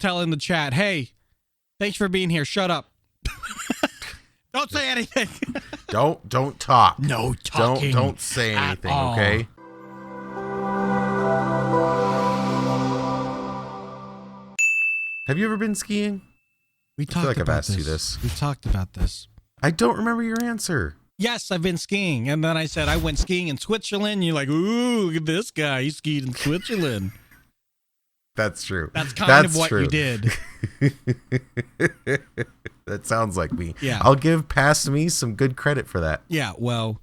telling the chat, hey, thanks for being here. Shut up. Don't say anything. Don't talk. No talking. Don't say anything, okay? Have you ever been skiing? We talked I feel like I've about asked you this. We talked about this. I don't remember your answer. Yes, I've been skiing. And then I said I went skiing in Switzerland. You're like, ooh, look at this guy. He skied in Switzerland. That's true. That's kind of what you did. That sounds like me. Yeah. I'll give past me some good credit for that. Yeah, well,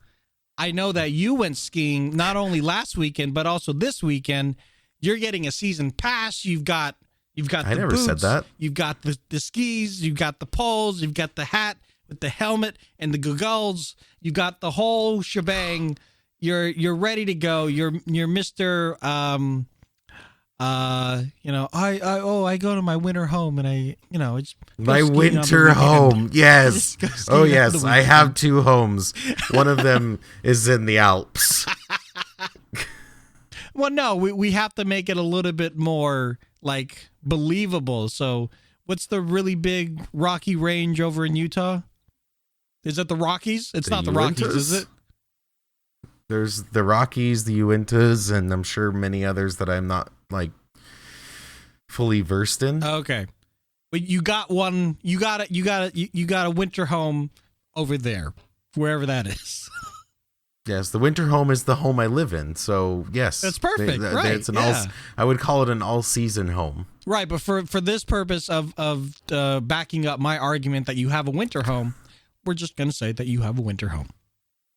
I know that you went skiing not only last weekend, but also this weekend. You're getting a season pass. You've got the I never boots, said that. You've got the skis. You've got the poles. You've got the hat with the helmet and the goggles. You got the whole shebang. You're ready to go. You're Mr. I go to my winter home and it's my winter home. Yes. Oh yes, I have two homes. One of them is in the Alps. Well, no, we have to make it a little bit more like believable. So, what's the really big rocky range over in Utah? Is it the Rockies? It's not the Rockies, is it? There's the Rockies, the Uintas, and I'm sure many others that I'm not like fully versed in. Okay, but you got one. You got a winter home over there, wherever that is. Yes, the winter home is the home I live in. So yes, that's perfect. Right? It's I would call it an all-season home. Right, but for this purpose of backing up my argument that you have a winter home, we're just gonna say that you have a winter home,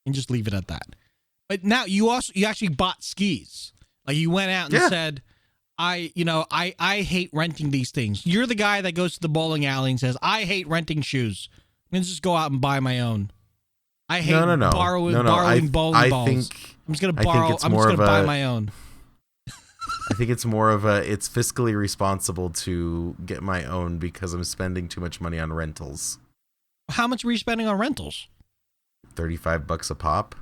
and just leave it at that. But now you actually bought skis. Like you went out and said, I hate renting these things. You're the guy that goes to the bowling alley and says, I hate renting shoes. I'm gonna just go out and buy my own. I hate borrowing bowling balls. I'm just gonna buy my own. I think it's more of it's fiscally responsible to get my own because I'm spending too much money on rentals. How much were you spending on rentals? $35 a pop.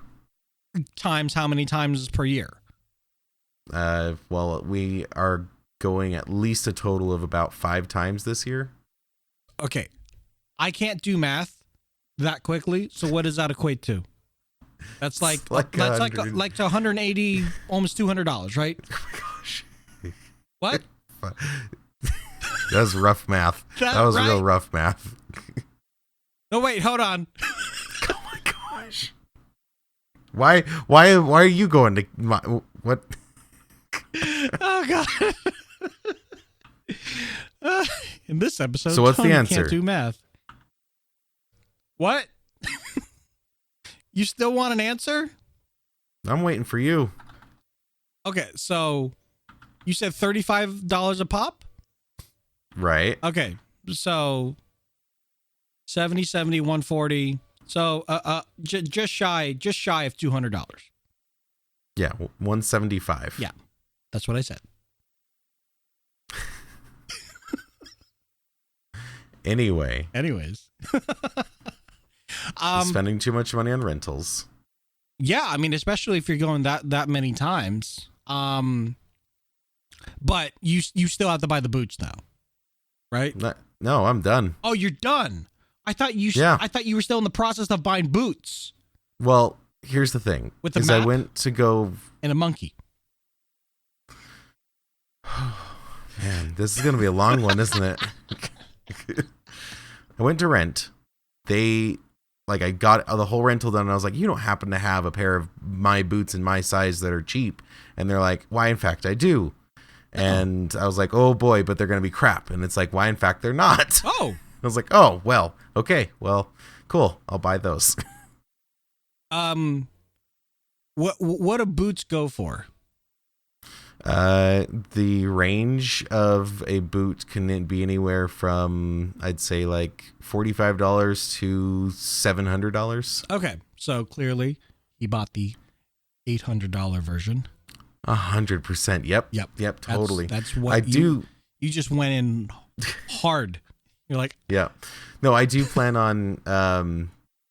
Times how many times per year? Well, we are going at least a total of about 5 times this year. Okay. I can't do math that quickly, so what does that equate to? That's like to 180, almost $200, right? Oh my gosh. What? That was rough math. That was real rough math. No, wait, hold on. Oh my gosh. Why are you going to what? Oh god. In this episode, so what's the answer? Can't do math. What? You still want an answer? I'm waiting for you. Okay, so you said $35 a pop? Right. Okay, so 70, 140. So just shy of $200. Yeah, 175. Yeah, that's what I said. Anyways. Spending too much money on rentals. Yeah, I mean, especially if you're going that many times. But you still have to buy the boots now, right? No, I'm done. Oh, you're done. I thought you were still in the process of buying boots. Well, here's the thing. With the map I went to go and a monkey. Man, this is gonna be a long one, isn't it? I went to rent. I got the whole rental done, and I was like, you don't happen to have a pair of my boots in my size that are cheap? And they're like, why, in fact, I do. And I was like, oh boy, but they're going to be crap. And it's like, why, in fact, they're not. Oh. I was like, oh, well, okay, well, cool. I'll buy those. What do boots go for? The range of a boot can be anywhere from, I'd say, like $45 to $700. Okay, so clearly he bought the $800 version. 100%. Yep. Totally. That's what you just went in hard. You're like, yeah. No, I do plan on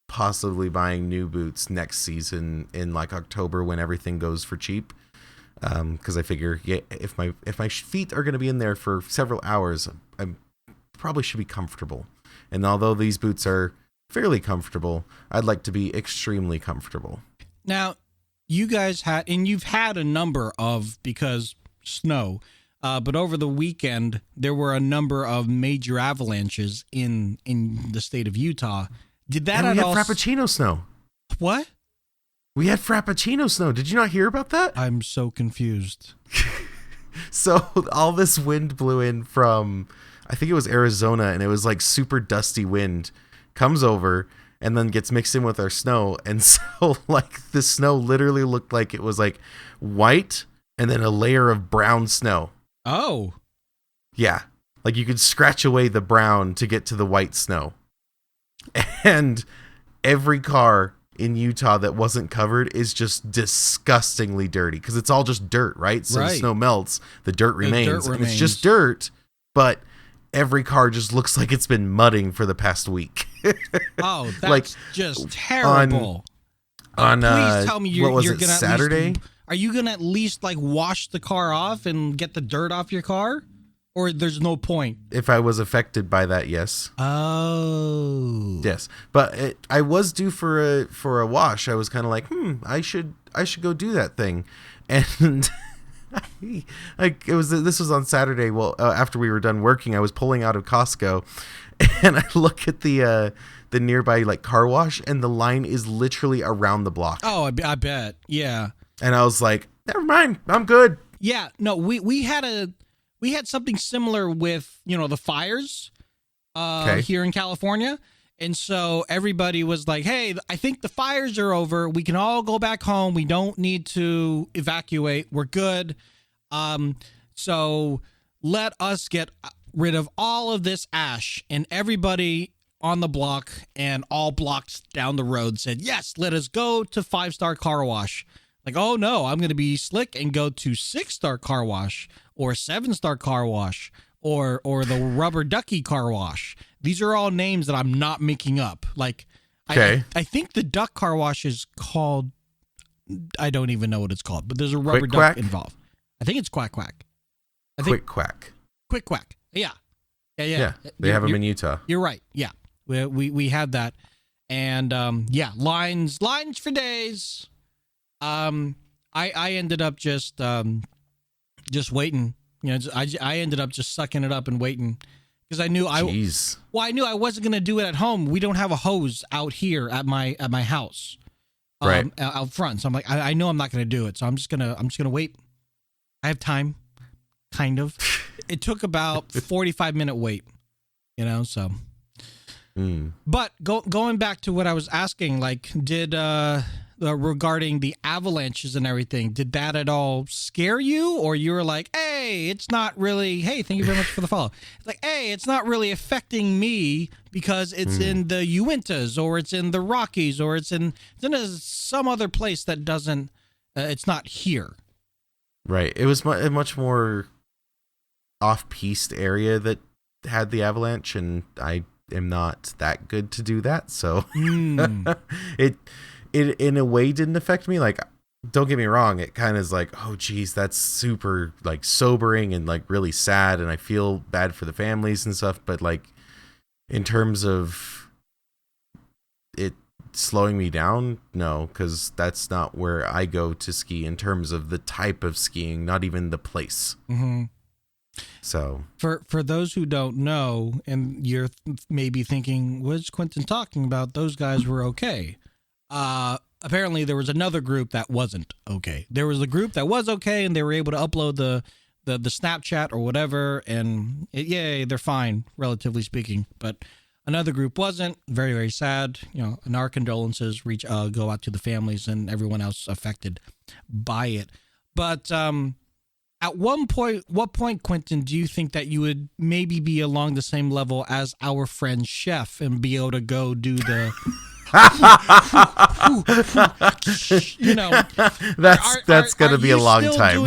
possibly buying new boots next season in like October when everything goes for cheap. Because I figure, if my feet are going to be in there for several hours, I probably should be comfortable. And although these boots are fairly comfortable, I'd like to be extremely comfortable. Now, you guys you've had a number of, because snow, but over the weekend, there were a number of major avalanches in the state of Utah. Did that and at we all? had Frappuccino snow. What? We had Frappuccino snow. Did you not hear about that? I'm so confused. So all this wind blew in from, I think it was Arizona, and it was like super dusty wind, comes over and then gets mixed in with our snow. And so like the snow literally looked like it was like white and then a layer of brown snow. Oh. Yeah. Like you could scratch away the brown to get to the white snow. And every car in Utah that wasn't covered is just disgustingly dirty because it's all just dirt, right? So the snow melts, the dirt remains. And it's just dirt, but every car just looks like it's been mudding for the past week. Oh, that's like, just terrible. Please tell me you're gonna Saturday? Are you gonna at least like wash the car off and get the dirt off your car? Or there's no point? If I was affected by that, yes. Oh. Yes. But I was due for a wash. I was kind of like, I should go do that thing. And this was on Saturday. Well, after we were done working, I was pulling out of Costco and I look at the nearby like car wash and the line is literally around the block. Oh, I bet. Yeah. And I was like, never mind. I'm good. Yeah. No, we had something similar with, the fires here in California. And so everybody was like, hey, I think the fires are over. We can all go back home. We don't need to evacuate. We're good. So let us get rid of all of this ash. And everybody on the block and all blocks down the road said, yes, let us go to 5-star car wash. Like, oh no, I'm going to be slick and go to 6-star car wash or 7-star car wash or the rubber ducky car wash. These are all names that I'm not making up. Like, I think the duck car wash is called, I don't even know what it's called, but there's a rubber duck involved. I think it's Quack Quack. Quick Quack. Quick Quack. Yeah. Yeah. They have them in Utah. You're right. Yeah. We had that. And lines for days. I ended up just waiting. I ended up just sucking it up and waiting because I knew I wasn't gonna do it at home. We don't have a hose out here at my house, right out front. So I'm like, I know I'm not gonna do it. So I'm just gonna wait. I have time, kind of. It took about 45-minute wait, So. But going back to what I was asking, like, did regarding the avalanches and everything, did that at all scare you? Or you were like, hey, it's not really, hey, thank you very much for the follow. It's like, hey, it's not really affecting me because it's in the Uintas or it's in the Rockies or it's in some other place that doesn't, it's not here. Right. It was a much more off-piste area that had the avalanche, and I am not that good to do that. So it in a way didn't affect me. Like, don't get me wrong, it kind of is like, oh geez, that's super like sobering and like really sad, and I feel bad for the families and stuff, but like in terms of it slowing me down, no, because that's not where I go to ski in terms of the type of skiing, not even the place. So for those who don't know, and you're maybe thinking, what's Quinnton talking about? Those guys were okay. Apparently there was another group that wasn't okay. There was a group that was okay, and they were able to upload the Snapchat or whatever, and they're fine, relatively speaking. But another group wasn't. Very, very sad. And our condolences go out to the families and everyone else affected by it. But at what point, Quinnton, do you think that you would maybe be along the same level as our friend Chef and be able to go do the that's gonna be a long time.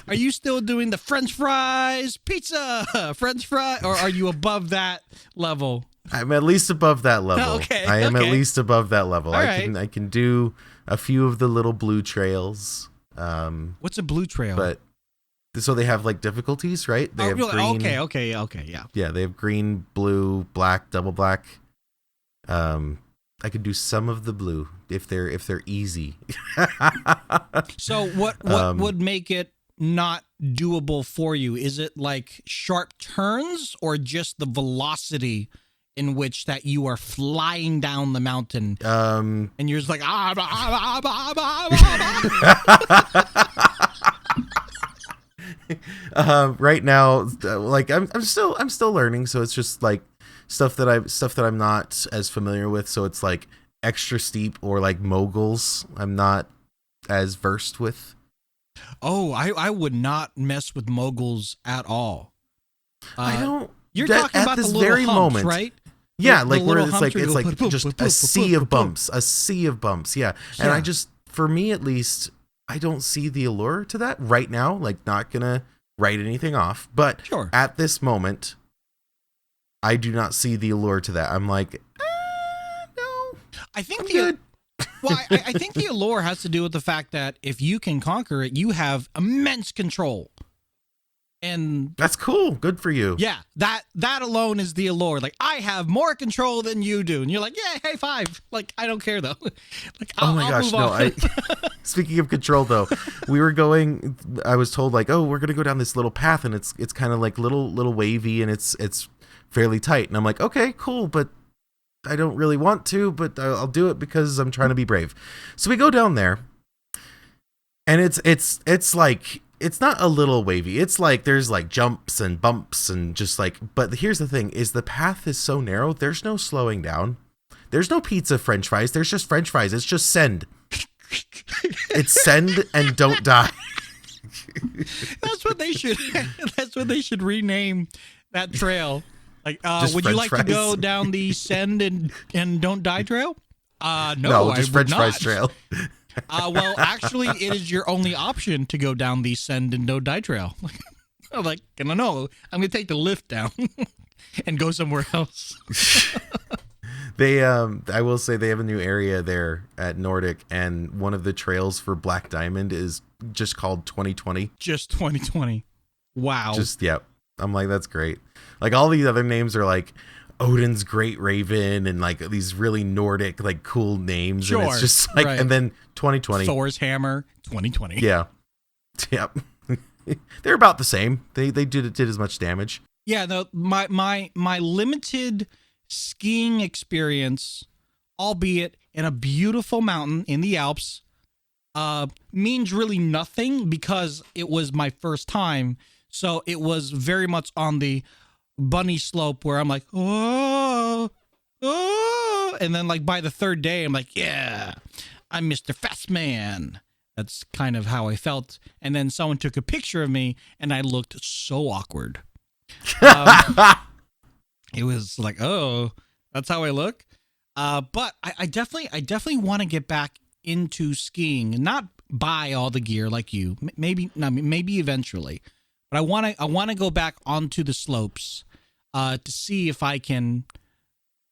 Are you still doing the French fries, pizza, French fry, or are you above that level? I'm at least above that level. Okay, I am at least above that level. I can do a few of the little blue trails. What's a blue trail? But so they have like difficulties, right? They have green. Okay, yeah. Yeah, they have green, blue, black, double black. I could do some of the blue if they're easy. So what would make it not doable for you? Is it like sharp turns or just the velocity in which that you are flying down the mountain? And you're just like right now, like I'm still learning, so it's just like stuff that I'm not as familiar with. So it's like extra steep or like moguls. I'm not as versed with. Oh, I would not mess with moguls at all. I don't. You're talking about this the little very humps, moment, right? Yeah, The like where little it's like just a sea of bumps, Yeah, and Yeah. I just, for me at least, I don't see the allure to that right now. Like, not gonna write anything off, but Sure. at this moment, I do not see the allure to that. I'm like, no, I think I'm good. Well, I think the allure has to do with the fact that if you can conquer it, you have immense control. And That's cool. Good for you. yeah, that alone is the allure. Like, I have more control than you do. And you're like, yeah, hey, five. Like, I don't care, though. Like, Oh my I'll gosh, move no. on. Speaking of control, though, I was told like, oh, we're going to go down this little path, and it's kind of like little wavy, and it's fairly tight. And I'm like, okay, cool, but I don't really want to, but I'll do it because I'm trying to be brave. So we go down there, and it's like, it's not a little wavy. It's like there's like jumps and bumps and just like, but here's the thing is the path is so narrow. There's no slowing down. There's no pizza French fries. There's just French fries. It's just send. It's send and don't die. That's what they should rename that trail. Like, Just would you French like to fries. go down the send and don't die trail? No, No, I just would French not. fries trail. Well, actually, it is your only option to go down the send and don't die trail. I'm like, I don't know. I'm gonna take the lift down and go somewhere else. I will say they have a new area there at Nordic, and one of the trails for Black Diamond is just called 2020. Just 2020. Wow. Just, yep. I'm like, that's great. Like, all these other names are like Odin's Great Raven and like these really Nordic, like cool names. Sure, And it's just like, right. and then 2020. Thor's hammer. 2020. Yeah. Yep. They're about the same. They did as much damage. Yeah. No, my limited skiing experience, albeit in a beautiful mountain in the Alps, means really nothing because it was my first time. So it was very much on the bunny slope where I'm like, oh, and then like by the third day, I'm like, yeah, I'm Mr. Fast Man. That's kind of how I felt. And then someone took a picture of me, and I looked so awkward. It was like, oh, that's how I look. But I definitely want to get back into skiing and not buy all the gear like you. Maybe eventually. But I want to go back onto the slopes to see if I can,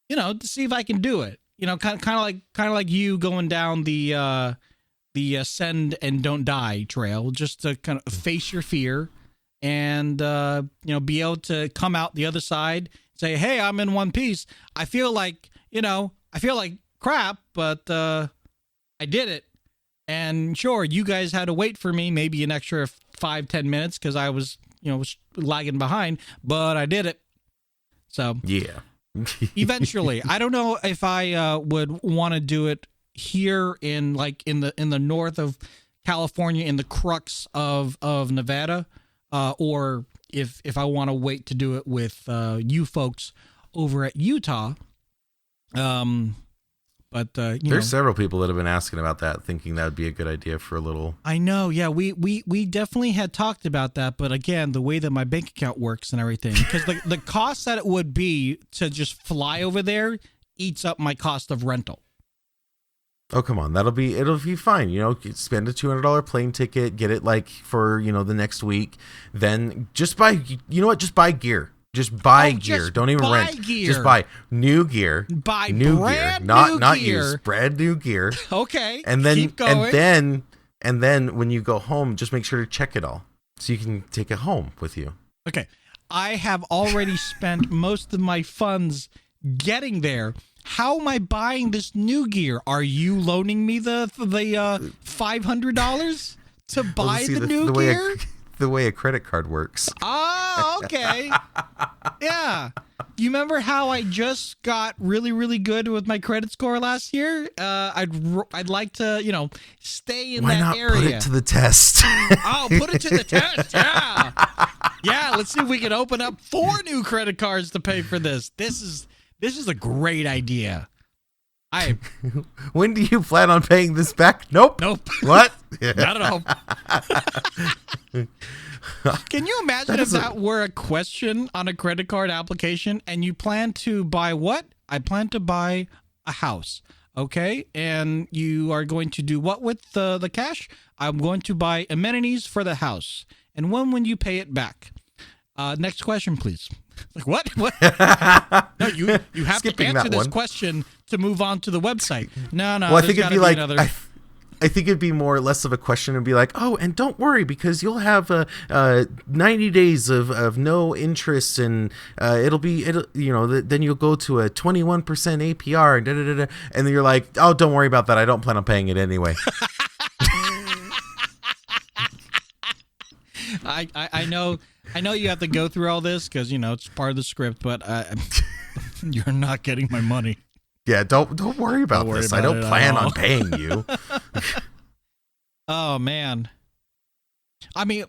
to see if I can do it. Kind of like you going down the send and don't die trail, just to kind of face your fear and be able to come out the other side, say, hey, I'm in one piece. I feel like crap, but I did it. And sure, you guys had to wait for me maybe an extra 5-10 minutes because I was lagging behind, but I did it. So Yeah. eventually, I don't know if I would want to do it here in the north of California, in the crux of Nevada, or if I want to wait to do it with you folks over at Utah. But There's several people that have been asking about that, thinking that would be a good idea for a little. I know, yeah, we definitely had talked about that, but again, the way that my bank account works and everything, because the cost that it would be to just fly over there eats up my cost of rental. Oh, come on. It'll be fine. Spend a $200 plane ticket, get it like for, the next week. Then just buy, just buy gear. Just buy gear. Just Don't even buy rent. gear. Just buy new gear. Buy new brand gear. new Not gear. used. Brand new gear. Okay. And then keep going. and then when you go home, just make sure to check it all. so you can take it home with you. Okay. I have already spent most of my funds getting there. How am I buying this new gear? Are you loaning me the $500 to buy the new gear? The way a credit card works. Oh, okay. Yeah. You remember how I just got really, really good with my credit score last year? I'd like to, stay in Why that not area. put it to the test? Oh, put it to the test. Yeah. Yeah, let's see if we can open up 4 new credit cards to pay for this. This is a great idea. When do you plan on paying this back? Nope. What? Not at all. Can you imagine if that were a question on a credit card application and you plan to buy what? I plan to buy a house. Okay. And you are going to do what with the cash? I'm going to buy amenities for the house. And when you pay it back? Next question, please. Like what? What? No, you have Skipping to answer that this one. question to move on to the website. No. Well, I think it'd be like another... I think it'd be more or less of a question and be like, oh, and don't worry because you'll have 90 days of no interest and then you'll go to a 21% APR and and then you're like, oh, don't worry about that. I don't plan on paying it anyway. I know you have to go through all this because it's part of the script, but you're not getting my money. Yeah, don't worry about this. I don't plan on paying you. Oh man. I mean,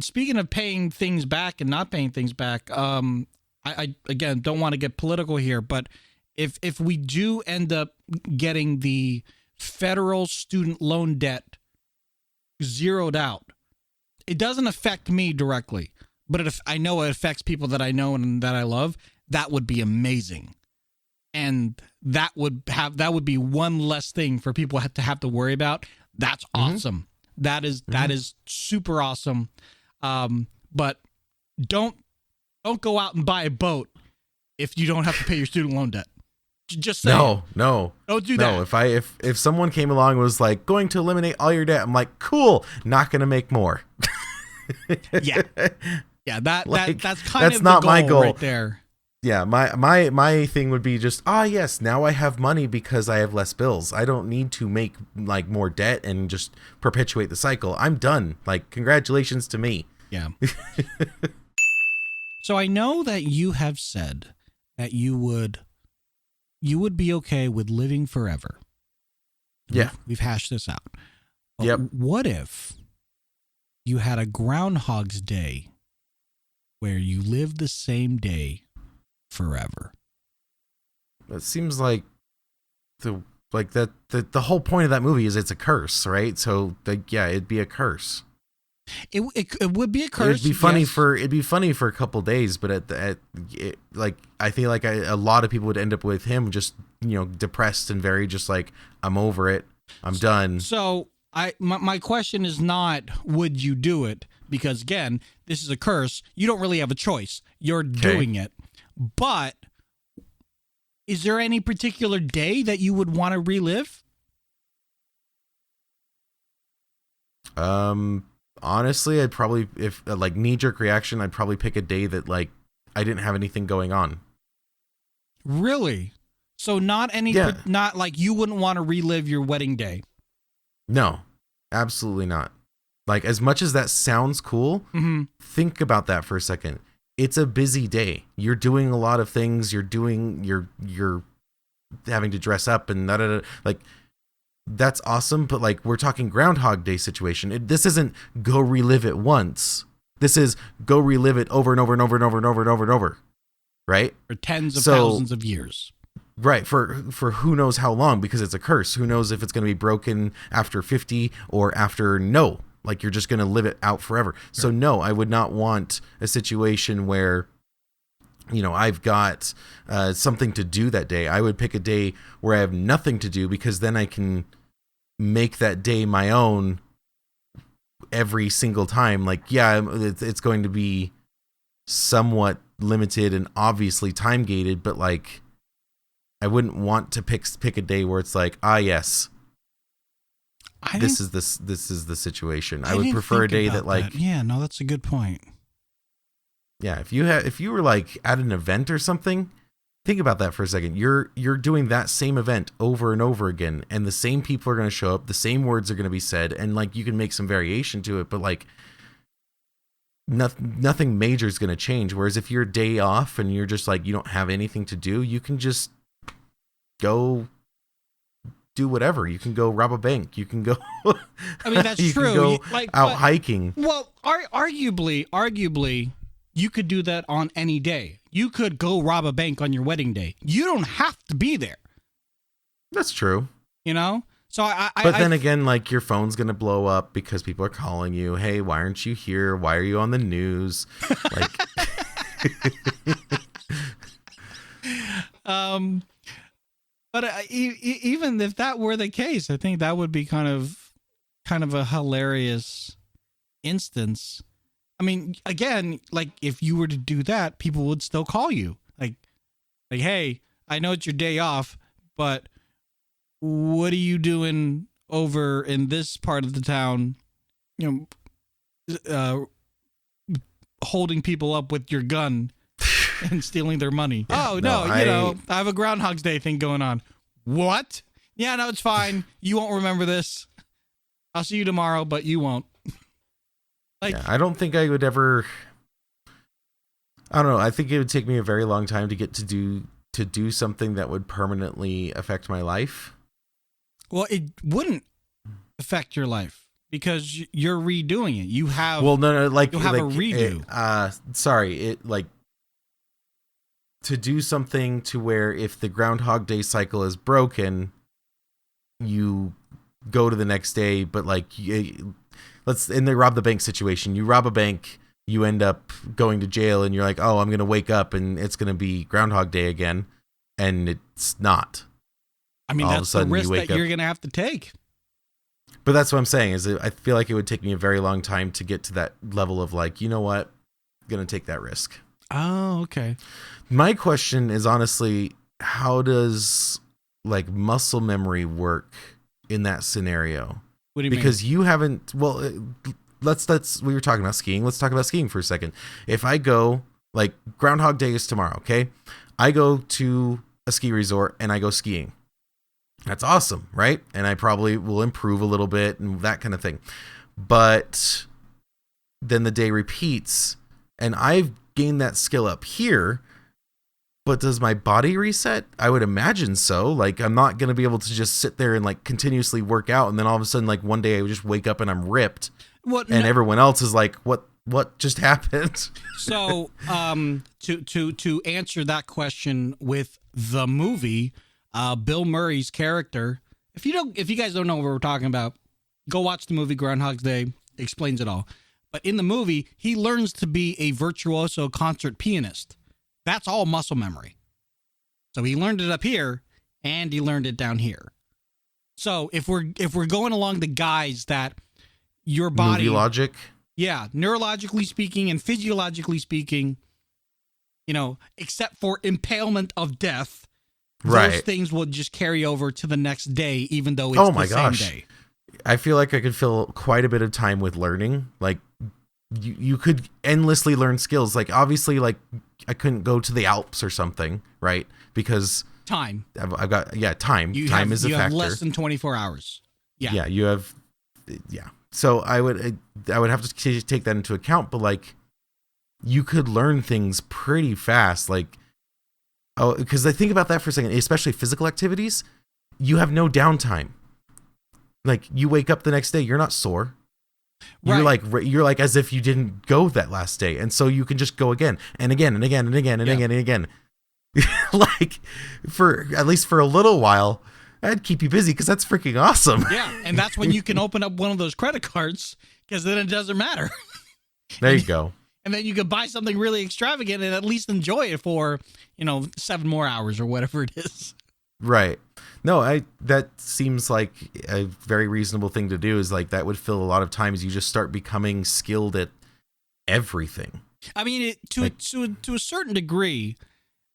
speaking of paying things back and not paying things back, I again don't want to get political here, but if we do end up getting the federal student loan debt zeroed out, it doesn't affect me directly, but if I know it affects people that I know and that I love, that would be amazing. And that would be one less thing for people to have to worry about. That's awesome. That is super awesome. But don't go out and buy a boat if you don't have to pay your student loan debt. Just say no. Don't do that. No, if someone came along and was like going to eliminate all your debt, I'm like, cool, not gonna make more. Yeah. That's kind that's of not the my goal right there. Yeah, my thing would be just, yes, now I have money because I have less bills. I don't need to make like more debt and just perpetuate the cycle. I'm done. Like, congratulations to me. Yeah. So I know that you have said that you would be okay with living forever. Yeah. We've hashed this out. But Yep. What if you had a Groundhog's Day where you lived the same day forever? It seems like the whole point of that movie is it's a curse, right? So it'd be a curse. It would be a curse. It'd be funny yes. for a couple days, but I feel like a lot of people would end up with him just depressed and very just like, I'm over it, I'm done. So my question is not would you do it, because again, this is a curse. You don't really have a choice. You're doing it. But is there any particular day that you would want to relive? Honestly, I'd probably, if like knee-jerk reaction, I'd probably pick a day that like I didn't have anything going on. Really? So not not like you wouldn't want to relive your wedding day? No, absolutely not. Like, as much as that sounds cool, think about that for a second. It's a busy day. You're doing a lot of things. You're having to dress up and like, that's awesome. But like, we're talking Groundhog Day situation. This isn't go relive it once. This is go relive it over and over and over and over and over and over and over. Right? For tens of thousands of years. Right. For who knows how long, because it's a curse. Who knows if it's going to be broken after 50 or after no. Like, you're just going to live it out forever. So no, I would not want a situation where, I've got something to do that day. I would pick a day where I have nothing to do, because then I can make that day my own every single time. Like, yeah, it's going to be somewhat limited and obviously time gated, but like, I wouldn't want to pick a day where it's like, yes. this is the situation. I would didn't prefer a think day about that like Yeah, no, that's a good point. yeah, if you were like at an event or something, think about that for a second. You're doing that same event over and over again, and the same people are going to show up, the same words are going to be said, and like you can make some variation to it, but like nothing major is going to change. Whereas if you're a day off and you're just like you don't have anything to do, you can just go do whatever. You can go rob a bank. You can go. I mean, that's you true. Can go like out hiking. Well, arguably, you could do that on any day. You could go rob a bank on your wedding day. You don't have to be there. That's true. You know. So but then again, like your phone's gonna blow up because people are calling you. Hey, why aren't you here? Why are you on the news? Like. But even if that were the case, I think that would be kind of a hilarious instance. I mean, again, like if you were to do that, people would still call you. Like, hey, I know it's your day off, but what are you doing over in this part of the town? You know, holding people up with your gun and stealing their money. Yeah, I have a Groundhog's Day thing going on. What? Yeah, no, it's fine. You won't remember this. I'll see you tomorrow, but you won't. Like, yeah, I don't think I would ever. I don't know. I think it would take me a very long time to get to do something that would permanently affect my life. Well, it wouldn't affect your life because you're redoing it. You have like you'll have a redo. To do something to where if the Groundhog Day cycle is broken, you go to the next day, but like in the rob the bank situation, you rob a bank, you end up going to jail, and you're like, oh, I'm gonna wake up and it's gonna be Groundhog Day again, and it's not. I mean, that's the risk that you're gonna have to take. But that's what I'm saying is I feel like it would take me a very long time to get to that level of like, you know what, I'm gonna take that risk. Oh, okay. My question is honestly, how does like muscle memory work in that scenario? What do you mean? Because you haven't. Well, let's. We were talking about skiing. Let's talk about skiing for a second. If I go, like Groundhog Day is tomorrow, okay? I go to a ski resort and I go skiing. That's awesome, right? And I probably will improve a little bit and that kind of thing. But then the day repeats, and I've gained that skill up here. But does my body reset? I would imagine so. Like, I'm not going to be able to just sit there and like continuously work out. And then all of a sudden, like one day I would just wake up and I'm ripped. Everyone else is like, what just happened? So, to answer that question with the movie, Bill Murray's character, if you guys don't know what we're talking about, go watch the movie Groundhog's Day. Explains it all. But in the movie, he learns to be a virtuoso concert pianist. That's all muscle memory. So he learned it up here and he learned it down here. So if we're going along the guise that your body, movie logic, yeah, neurologically speaking and physiologically speaking, you know, except for impalement of death, those things will just carry over to the next day, even though it's the same day. I feel like I could fill quite a bit of time with learning. Like you could endlessly learn skills. Like obviously, like I couldn't go to the Alps or something, right? Because time. I've got time. Time is a factor. You have less than 24 hours. Yeah. Yeah, you have. Yeah. So I would have to take that into account. But like, you could learn things pretty fast. Like, because I think about that for a second, especially physical activities. You have no downtime. Like you wake up the next day, you're not sore. Right. You're like as if you didn't go that last day, and so you can just go again and again and again and again and again and again. Like for at least for a little while, that'd keep you busy because that's freaking awesome. Yeah, and that's when you can open up one of those credit cards because then it doesn't matter. There you go. And then you could buy something really extravagant and at least enjoy it for 7 more hours or whatever it is. Right. No, that seems like a very reasonable thing to do. Is like that would fill a lot of time as you just start becoming skilled at everything. I mean, to a certain degree,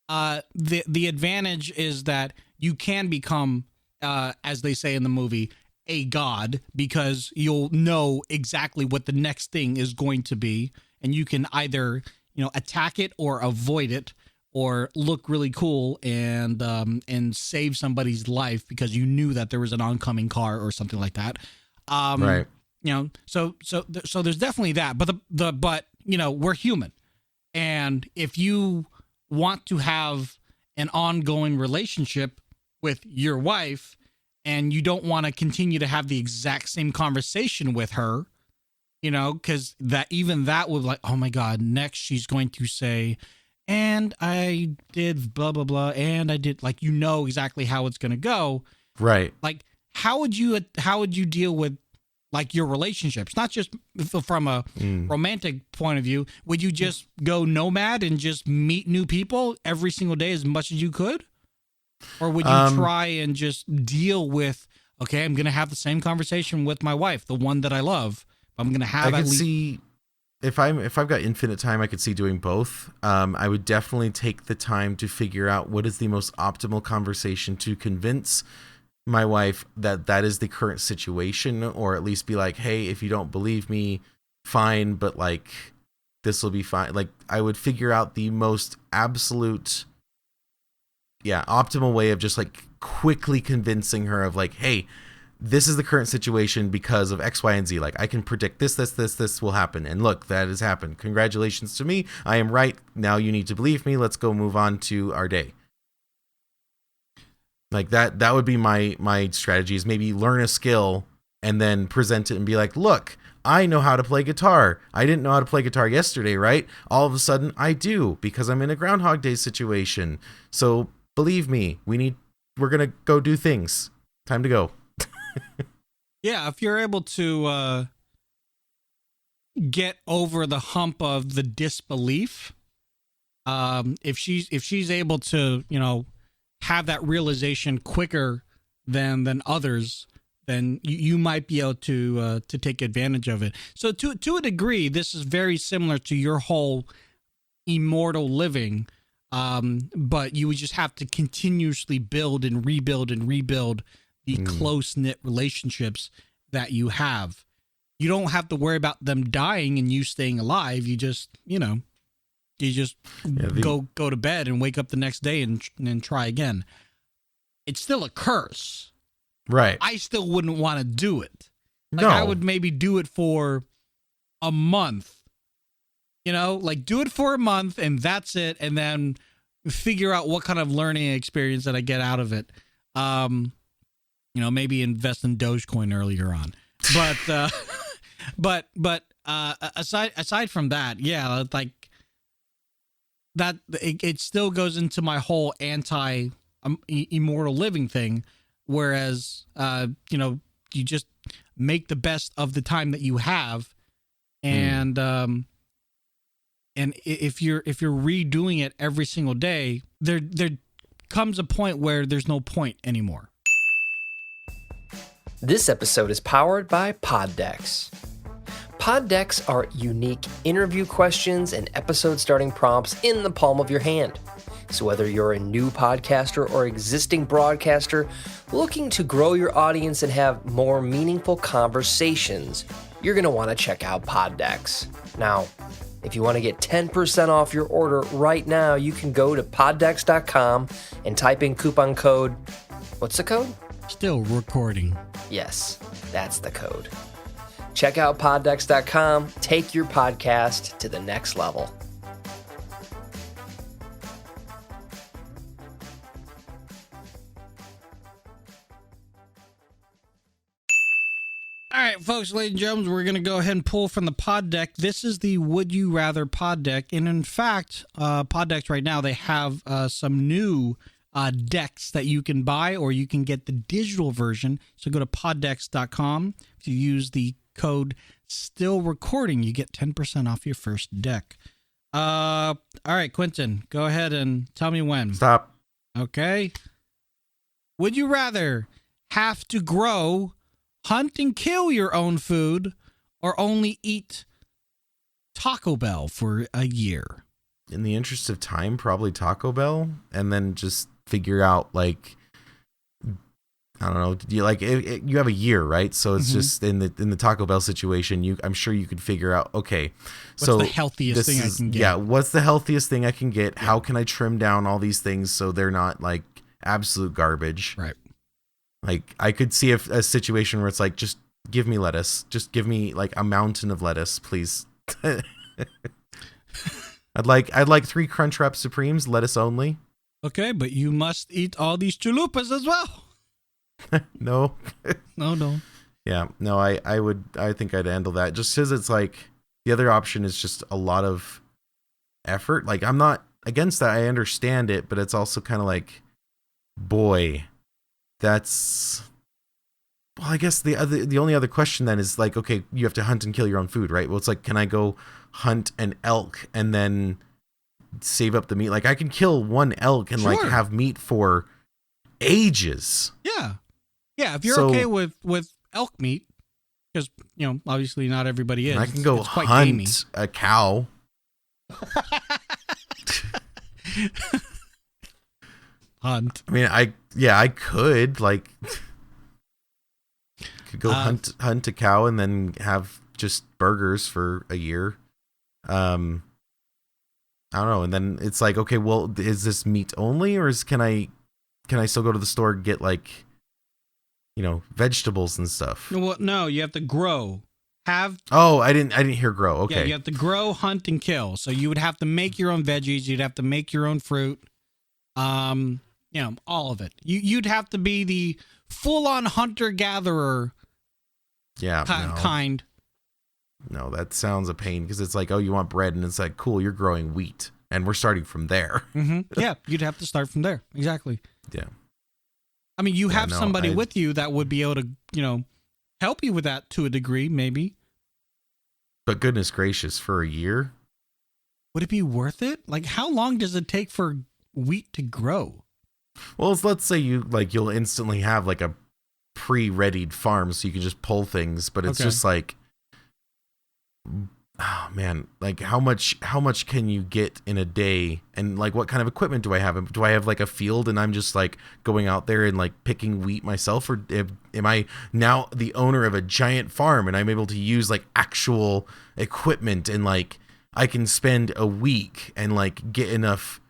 the advantage is that you can become, as they say in the movie, a god because you'll know exactly what the next thing is going to be, and you can either, attack it or avoid it, or look really cool and save somebody's life because you knew that there was an oncoming car or something like that. Right. So there's definitely that, but we're human, and if you want to have an ongoing relationship with your wife and you don't want to continue to have the exact same conversation with her, because that would like, oh my God, next she's going to say, and I did blah, blah, blah. And I did, like, exactly how it's going to go. Right. Like, how would you deal with like your relationships? Not just from a romantic point of view. Would you just go nomad and just meet new people every single day as much as you could? Or would you try and just deal with, okay, I'm going to have the same conversation with my wife, the one that I love. I'm going to have. I could see if I've got infinite time, I could see doing both. I would definitely take the time to figure out what is the most optimal conversation to convince my wife that is the current situation, or at least be like, hey, if you don't believe me, fine, but like this will be fine. Like, I would figure out the most absolute, optimal way of just like quickly convincing her of like, hey, this is the current situation because of X, Y, and Z. Like, I can predict this will happen. And look, that has happened. Congratulations to me. I am right. Now you need to believe me. Let's go move on to our day. Like that would be my strategy, is maybe learn a skill and then present it and be like, look, I know how to play guitar. I didn't know how to play guitar yesterday, right? All of a sudden I do, because I'm in a Groundhog Day situation. So believe me, we're going to go do things. Time to go. Yeah, if you're able to get over the hump of the disbelief, if she's able to, have that realization quicker than others, then you might be able to take advantage of it. So to a degree, this is very similar to your whole immortal living, but you would just have to continuously build and rebuild the close-knit relationships that you have. You don't have to worry about them dying and you staying alive. You just, go to bed and wake up the next day and try again. It's still a curse. Right. I still wouldn't want to do it. Like, no. I would maybe do it for a month. Do it for a month and that's it. And then figure out what kind of learning experience that I get out of it. Maybe invest in Dogecoin earlier on, but aside from that, like that, it still goes into my whole immortal living thing. Whereas, you just make the best of the time that you have. And, and if you're redoing it every single day, there comes a point where there's no point anymore. This episode is powered by Pod Decks. Pod Decks are unique interview questions and episode starting prompts in the palm of your hand. So whether you're a new podcaster or existing broadcaster looking to grow your audience and have more meaningful conversations, you're going to want to check out Pod Decks. Now, if you want to get 10% off your order right now, you can go to poddecks.com and type in coupon code. What's the code? Still recording. Yes, that's the code. Check out poddecks.com. Take your podcast to the next level. All right, folks, ladies and gentlemen, we're going to go ahead and pull from the Pod Deck. This is the Would You Rather Pod Deck. And in fact, Pod Decks right now, they have some new decks that you can buy, or you can get the digital version. So go to poddecks.com. If you use the code Still Recording, you get 10% off your first deck. All right, Quinnton, go ahead and tell me when. Stop. Okay. Would you rather have to grow, hunt, and kill your own food, or only eat Taco Bell for a year? In the interest of time, probably Taco Bell, and then just figure out, like, I don't know. You like you have a year, right? So it's just in the Taco Bell situation. I'm sure you could figure out. Okay, what's the healthiest thing I can get? Yeah, what's the healthiest thing I can get? How can I trim down all these things so they're not like absolute garbage? Right. Like I could see a situation where it's like, just give me lettuce. Just give me like a mountain of lettuce, please. I'd like 3 Crunchwrap Supremes, lettuce only. Okay, but you must eat all these chalupas as well. No. No. Yeah, no, I think I'd handle that just because it's like the other option is just a lot of effort. Like I'm not against that. I understand it, but it's also kind of like, boy, that's, well, I guess the only other question then is like, okay, you have to hunt and kill your own food, right? Well, it's like, can I go hunt an elk and then save up the meat? Like I can kill one elk and like have meat for ages. Yeah. If you're okay with elk meat, because obviously not everybody is. I can go hunt a cow. Hunt. I mean, I could go hunt a cow and then have just burgers for a year. I don't know. And then it's like, okay, well, is this meat only, or can I still go to the store and get like, vegetables and stuff? Well, no, you have to grow. I didn't hear grow. Okay. Yeah, you have to grow, hunt, and kill. So you would have to make your own veggies. You'd have to make your own fruit. All of it. You'd have to be the full-on hunter-gatherer. Yeah. Kind. No, that sounds a pain because it's like, oh, you want bread, and it's like, cool, you're growing wheat, and we're starting from there. Mm-hmm. Yeah, you'd have to start from there. Exactly. Yeah. I mean, you have somebody with you that would be able to, help you with that to a degree, maybe. But goodness gracious, for a year? Would it be worth it? Like, how long does it take for wheat to grow? Well, let's say you'll instantly have like a pre-readied farm so you can just pull things, but it's just like, oh man, like how much can you get in a day, and like what kind of equipment do I have? Do I have like a field and I'm just like going out there and like picking wheat myself, or am I now the owner of a giant farm and I'm able to use like actual equipment, and like I can spend a week and like get enough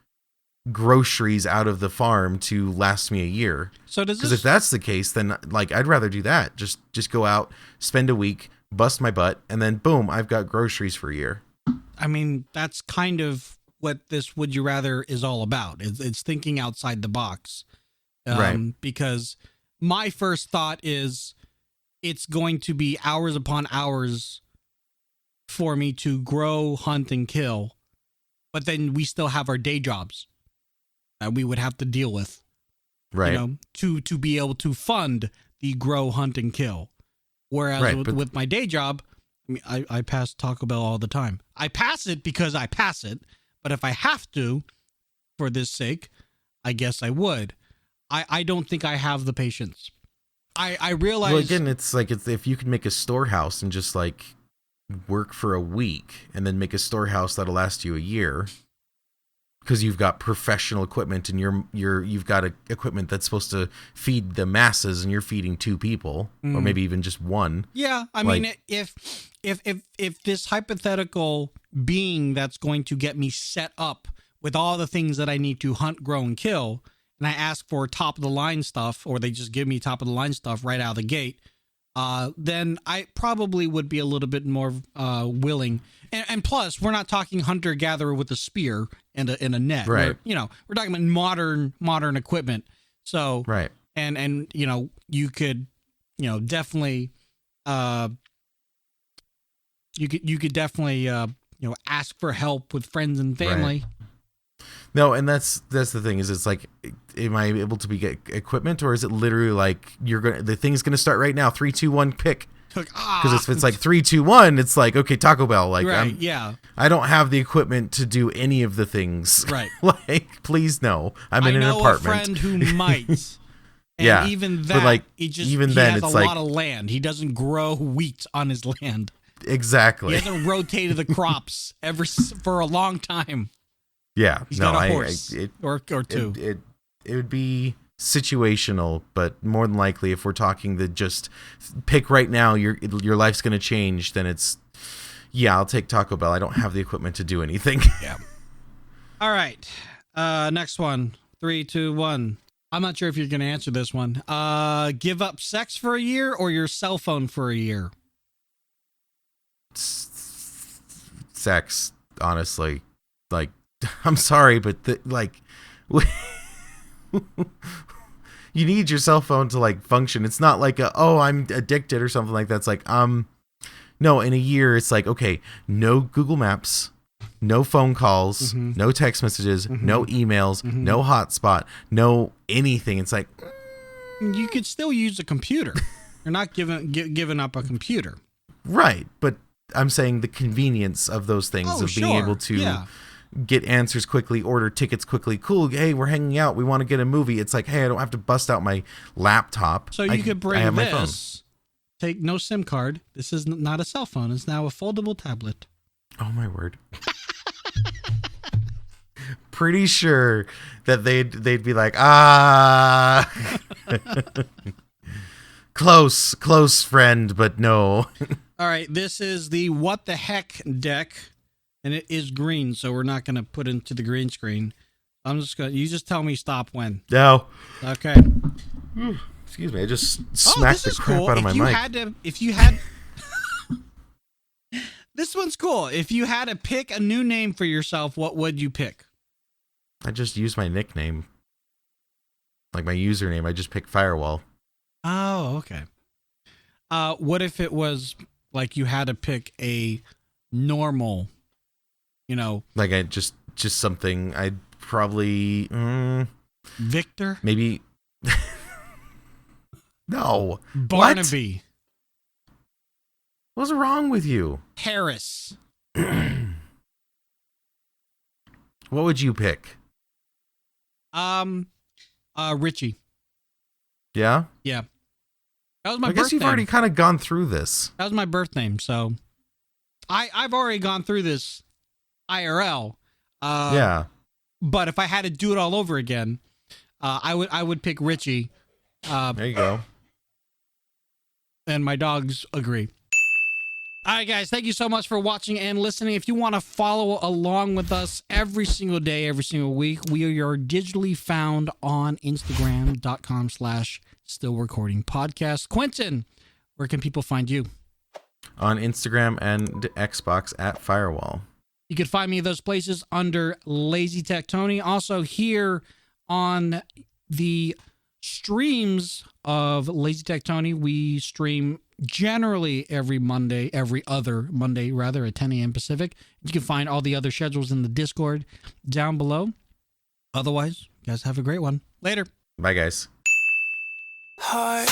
groceries out of the farm to last me a year? So because if that's the case, then like I'd rather do that. Just go out, spend a week, bust my butt, and then boom, I've got groceries for a year. I mean, that's kind of what this Would You Rather is all about. It's thinking outside the box. Right. Because my first thought is it's going to be hours upon hours for me to grow, hunt, and kill. But then we still have our day jobs that we would have to deal with. Right. To be able to fund the grow, hunt, and kill. Whereas with my day job, I mean, I pass Taco Bell all the time. I pass it because I pass it, but if I have to, for this sake, I guess I would. I don't think I have the patience. I realize. Well, again, it's like if you could make a storehouse and just like work for a week and then make a storehouse that'll last you a year, because you've got professional equipment and you've got equipment that's supposed to feed the masses, and you're feeding 2 people or maybe even just 1. Yeah, I mean, if this hypothetical being that's going to get me set up with all the things that I need to hunt, grow, and kill, and I ask for top of the line stuff, or they just give me top of the line stuff right out of the gate, then I probably would be a little bit more willing. And plus, we're not talking hunter-gatherer with a spear and a net. Right. We're talking about modern equipment. So, right. And you could, definitely, you could definitely, ask for help with friends and family. Right. No, and that's the thing is, it's like, am I able to get equipment, or is it literally like the thing's gonna start right now, 3, 2, 1, pick? Because if it's like 3, 2, 1, it's like, okay, Taco Bell. Like, right, I don't have the equipment to do any of the things. Right. Like, please no. I'm in an apartment. I know a friend who might. And yeah. even that, but like, he then has it's a like, lot of land. He doesn't grow wheat on his land. Exactly. He hasn't rotated the crops for a long time. Yeah. He's got a horse or 2. It would be situational, but more than likely, if we're talking the just pick right now, your life's going to change, then it's, yeah, I'll take Taco Bell. I don't have the equipment to do anything. Yeah. All right. Next one. 3, 2, 1. I'm not sure if you're going to answer this one. Give up sex for a year or your cell phone for a year? Sex, honestly. Like, I'm sorry, but you need your cell phone to like function. It's not like I'm addicted or something like that. It's like, no, in a year, it's like, okay, no Google Maps, no phone calls, no text messages, no emails, no hotspot, no anything. It's like, you could still use a computer. You're not giving up a computer. Right. But I'm saying the convenience of those things, being able to get answers quickly, order tickets quickly. Cool. Hey, we're hanging out. We want to get a movie. It's like, hey, I don't have to bust out my laptop. So you could bring this. Take no SIM card. This is not a cell phone. It's now a foldable tablet. Oh, my word. Pretty sure that they'd be like, close friend, but no. All right, this is the What the Heck deck, and it is green, so we're not going to put into the green screen. You just tell me stop when. No. Okay. Excuse me, I just smacked the crap out of my mic. This one's cool. If you had to pick a new name for yourself, what would you pick? I just use my nickname. Like my username, I just pick Firewall. Oh, okay. What if it was like you had to pick a normal, like I just something I'd probably Victor? Maybe no. Barnaby. What's wrong with you? Harris. What would you pick? Richie. Yeah? Yeah. That was my birth I guess you've name. already kind of gone through this. That was my birth name, so I've already gone through this IRL. Yeah. But if I had to do it all over again, I would pick Richie. There you go. And my dogs agree. All right, guys, thank you so much for watching and listening. If you want to follow along with us every single day, every single week, we are digitally found on Instagram.com/stillrecordingpodcast. Quinnton, where can people find you? On Instagram and Xbox at Firewall. You can find me in those places under Lazy Tech Tony. Also here on the streams of Lazy Tech Tony, we stream generally every other Monday at 10 a.m. Pacific. You can find all the other schedules in the Discord down below. Otherwise, you guys have a great one. Later. Bye, guys. Heart.